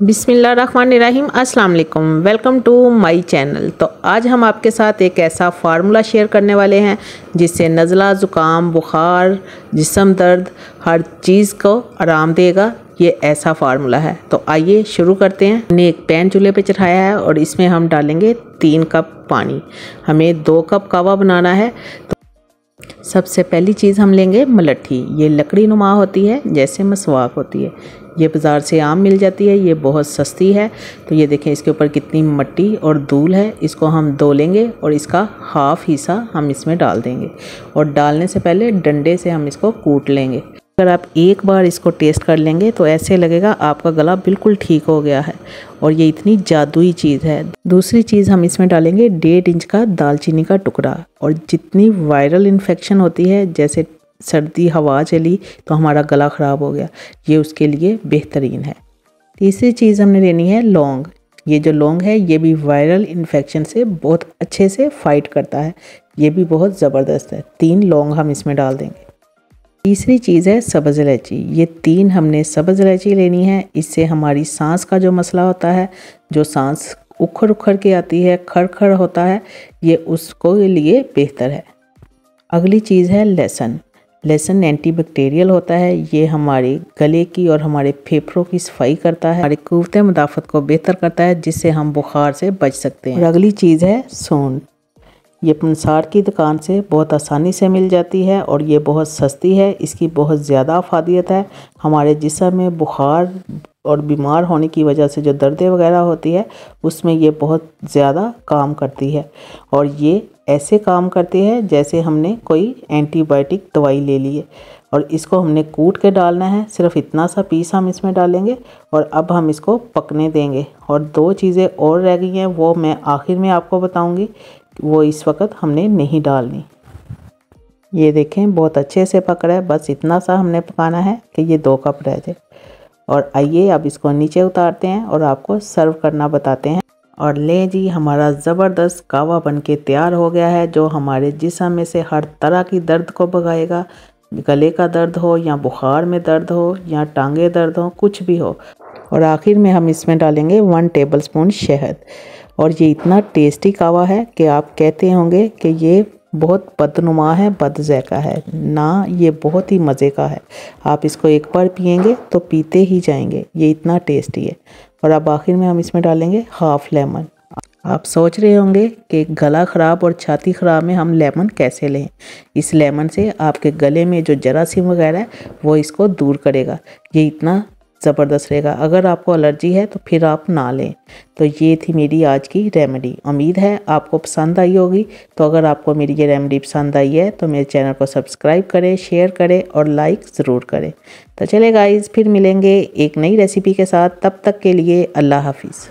बिस्मिल्लाहिर्रहमानिर्रहीम, अस्सलाम वालेकुम। Welcome to my channel. तो आज हम आपके साथ एक ऐसा फार्मूला शेयर करने वाले हैं जिससे नज़ला, ज़ुकाम, बुखार, जिस्म दर्द हर चीज़ को आराम देगा। ये ऐसा फार्मूला है। तो आइए शुरू करते हैं। हमने एक पैन चूल्हे पे चढ़ाया है और इसमें हम डालेंगे 3 कप पानी। हमें 2 कप कावा बनाना है। तो सबसे पहली चीज़ हम लेंगे मलट्ठी। ये लकड़ी नुमा होती है, जैसे मसवाक होती है। ये बाज़ार से आम मिल जाती है, ये बहुत सस्ती है। तो ये देखें इसके ऊपर कितनी मिट्टी और धूल है। इसको हम धो लेंगे और इसका हाफ हिस्सा हम इसमें डाल देंगे और डालने से पहले डंडे से हम इसको कूट लेंगे। अगर आप एक बार इसको टेस्ट कर लेंगे तो ऐसे लगेगा आपका गला बिल्कुल ठीक हो गया है और ये इतनी जादुई चीज़ है। दूसरी चीज़ हम इसमें डालेंगे 1.5 इंच का दालचीनी का टुकड़ा। और जितनी वायरल इन्फेक्शन होती है, जैसे सर्दी हवा चली तो हमारा गला ख़राब हो गया, ये उसके लिए बेहतरीन है। तीसरी चीज़ हमने लेनी है लौंग। ये जो लौंग है ये भी वायरल इन्फेक्शन से बहुत अच्छे से फाइट करता है। ये भी बहुत ज़बरदस्त है। 3 लौंग हम इसमें डाल देंगे। तीसरी चीज़ है सब्ज़ इलायची। ये 3 हमने सब्ज़ इलायची लेनी है। इससे हमारी सांस का जो मसला होता है, जो सांस उखड़ उखड़ के आती है, खड़खड़ होता है, ये उसको लिए बेहतर है। अगली चीज़ है लहसुन। लहसुन एंटीबैक्टीरियल होता है। ये हमारे गले की और हमारे फेफड़ों की सफाई करता है, हमारी क़ुव्वत मुदाफ़त को बेहतर करता है, जिससे हम बुखार से बच सकते हैं। और अगली चीज़ है सौंठ। ये पंसार की दुकान से बहुत आसानी से मिल जाती है और ये बहुत सस्ती है। इसकी बहुत ज़्यादा अफादियत है। हमारे जिस्म में बुखार और बीमार होने की वजह से जो दर्दें वगैरह होती है, उसमें ये बहुत ज़्यादा काम करती है। और ये ऐसे काम करती है जैसे हमने कोई एंटीबायोटिक दवाई ले ली है। और इसको हमने कूट के डालना है। सिर्फ इतना सा पीस हम इसमें डालेंगे और अब हम इसको पकने देंगे। और 2 चीज़ें और रह गई हैं, वो मैं आखिर में आपको बताऊंगी, वो इस वक्त हमने नहीं डालनी। ये देखें बहुत अच्छे से पक रहा है। बस इतना सा हमने पकाना है कि ये 2 कप रह जाए। और आइए अब इसको नीचे उतारते हैं और आपको सर्व करना बताते हैं। और ले जी, हमारा ज़बरदस्त कावा बन के तैयार हो गया है, जो हमारे जिस्म में से हर तरह की दर्द को भगाएगा। गले का दर्द हो या बुखार में दर्द हो या टांगे दर्द हो, कुछ भी हो। और आखिर में हम इसमें डालेंगे 1 टेबलस्पून शहद। और ये इतना टेस्टी कावा है कि आप कहते होंगे कि ये बहुत बदनुमा है, बदज़ैक़ा है। ना, ये बहुत ही मज़े का है। आप इसको एक बार पिएंगे तो पीते ही जाएंगे, ये इतना टेस्टी है। और अब आखिर में हम इसमें डालेंगे हाफ़ लेमन। आप सोच रहे होंगे कि गला ख़राब और छाती ख़राब में हम लेमन कैसे लें। इस लेमन से आपके गले में जो जरासीम वगैरह है वो इसको दूर करेगा। ये इतना ज़बरदस्त रहेगा। अगर आपको एलर्जी है तो फिर आप ना लें। तो ये थी मेरी आज की रेमेडी। उम्मीद है आपको पसंद आई होगी। तो अगर आपको मेरी ये रेमेडी पसंद आई है तो मेरे चैनल को सब्सक्राइब करें, शेयर करें और लाइक ज़रूर करें। तो चले गाइज़, फिर मिलेंगे एक नई रेसिपी के साथ। तब तक के लिए अल्लाह हाफिज़।